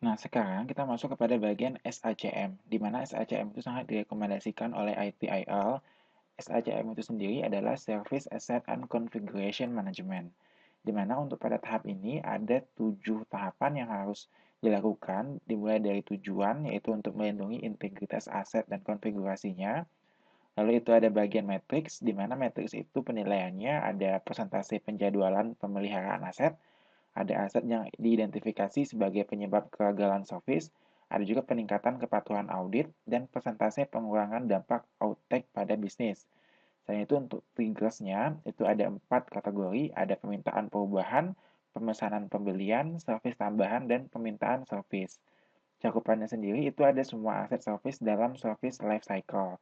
Nah, sekarang kita masuk kepada bagian SACM, di mana SACM itu sangat direkomendasikan oleh ITIL. SACM itu sendiri adalah Service Asset and Configuration Management, di mana untuk pada tahap ini ada 7 tahapan yang harus dilakukan, dimulai dari tujuan, yaitu untuk melindungi integritas aset dan konfigurasinya. Lalu itu ada bagian matriks, di mana matriks itu penilaiannya ada persentase penjadwalan pemeliharaan aset, ada aset yang diidentifikasi sebagai penyebab kegagalan service, ada juga peningkatan kepatuhan audit, dan persentase pengurangan dampak outtake pada bisnis. Selain itu untuk triggersnya itu ada 4 kategori, ada permintaan perubahan, pemesanan pembelian, service tambahan, dan permintaan service. Cakupannya sendiri itu ada semua aset service dalam service life cycle.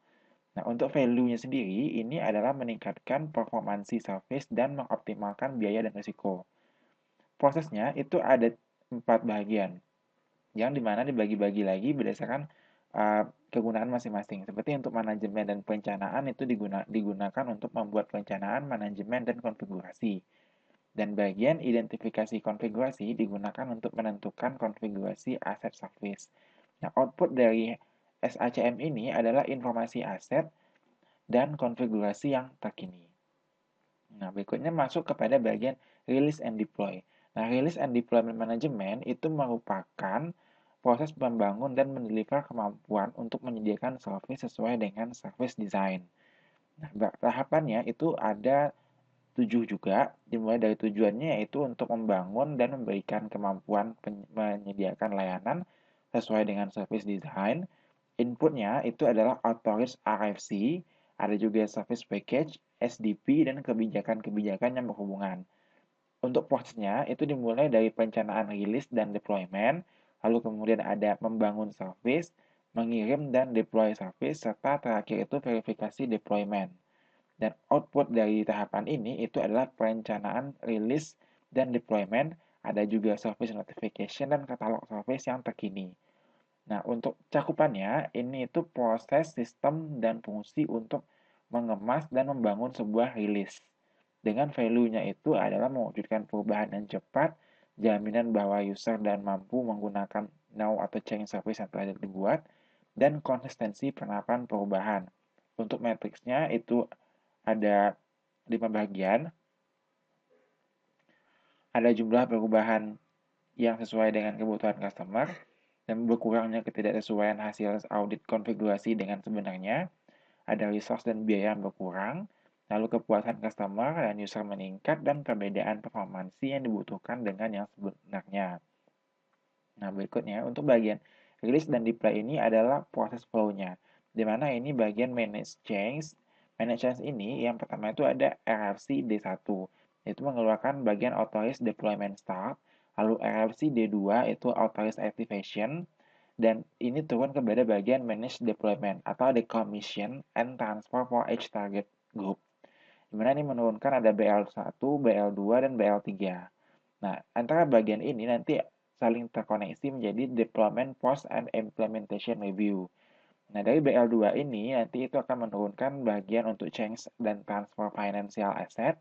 Nah, untuk value-nya sendiri, ini adalah meningkatkan performansi service dan mengoptimalkan biaya dan risiko. Prosesnya itu ada 4 bagian, yang dimana dibagi-bagi lagi berdasarkan kegunaan masing-masing. Seperti untuk manajemen dan perencanaan itu digunakan untuk membuat perencanaan, manajemen, dan konfigurasi. Dan bagian identifikasi konfigurasi digunakan untuk menentukan konfigurasi aset service. Nah, output dari SACM ini adalah informasi aset dan konfigurasi yang terkini. Nah, berikutnya masuk kepada bagian release and deploy. Nah, release and deployment management itu merupakan proses membangun dan mendeliver kemampuan untuk menyediakan service sesuai dengan service design. Nah, tahapannya itu ada 7 juga, dimulai dari tujuannya yaitu untuk membangun dan memberikan kemampuan menyediakan layanan sesuai dengan service design. Inputnya itu adalah authorized RFC, ada juga service package, SDP, dan kebijakan-kebijakan yang berhubungan. Untuk prosesnya itu dimulai dari perencanaan rilis dan deployment, lalu kemudian ada membangun service, mengirim dan deploy service, serta terakhir itu verifikasi deployment. Dan output dari tahapan ini itu adalah perencanaan rilis dan deployment, ada juga service notification dan katalog service yang terkini. Nah, untuk cakupannya, ini itu proses, sistem, dan fungsi untuk mengemas dan membangun sebuah rilis. Dengan value-nya itu adalah mewujudkan perubahan yang cepat, jaminan bahwa user dan mampu menggunakan now atau change service yang telah dibuat, dan konsistensi penerapan perubahan. Untuk matriksnya itu ada 5 bagian, ada jumlah perubahan yang sesuai dengan kebutuhan customer, dan berkurangnya ketidaksesuaian hasil audit konfigurasi dengan sebenarnya, ada resource dan biaya yang berkurang, lalu kepuasan customer dan user meningkat, dan perbedaan performansi yang dibutuhkan dengan yang sebenarnya. Nah, berikutnya untuk bagian release dan deploy ini adalah proses flow-nya, di mana ini bagian manage change. Manage change ini yang pertama itu ada RFC D1, itu mengeluarkan bagian authorized deployment start, lalu RFC D2 itu authorized activation, dan ini turun kepada bagian manage deployment atau decommission and transfer for each target group. Dimana ini menurunkan ada BL1, BL2, dan BL3. Nah, antara bagian ini nanti saling terkoneksi menjadi Deployment Post and Implementation Review. Nah, dari BL2 ini nanti itu akan menurunkan bagian untuk change dan transfer financial asset,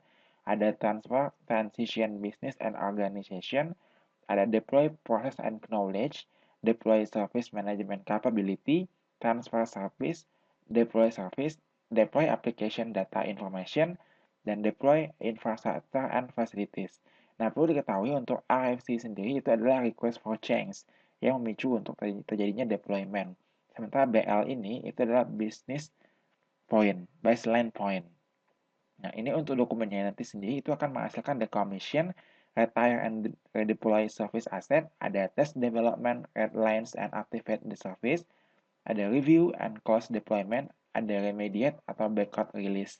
ada transfer transition business and organization, ada deploy process and knowledge, deploy service management capability, transfer service, deploy application data information, dan deploy infrastructure and facilities. Nah, perlu diketahui untuk RFC sendiri itu adalah request for change yang memicu untuk terjadinya deployment. Sementara BL ini itu adalah business point, baseline point. Nah, ini untuk dokumennya nanti sendiri itu akan menghasilkan decommission, retire and redeploy service asset, ada test development, redlines and activate the service, ada review and close deployment, ada remediate atau backup release.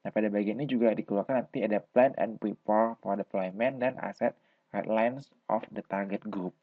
Nah, pada bagian ini juga dikeluarkan nanti ada plan and prepare for deployment dan asset redlines of the target group.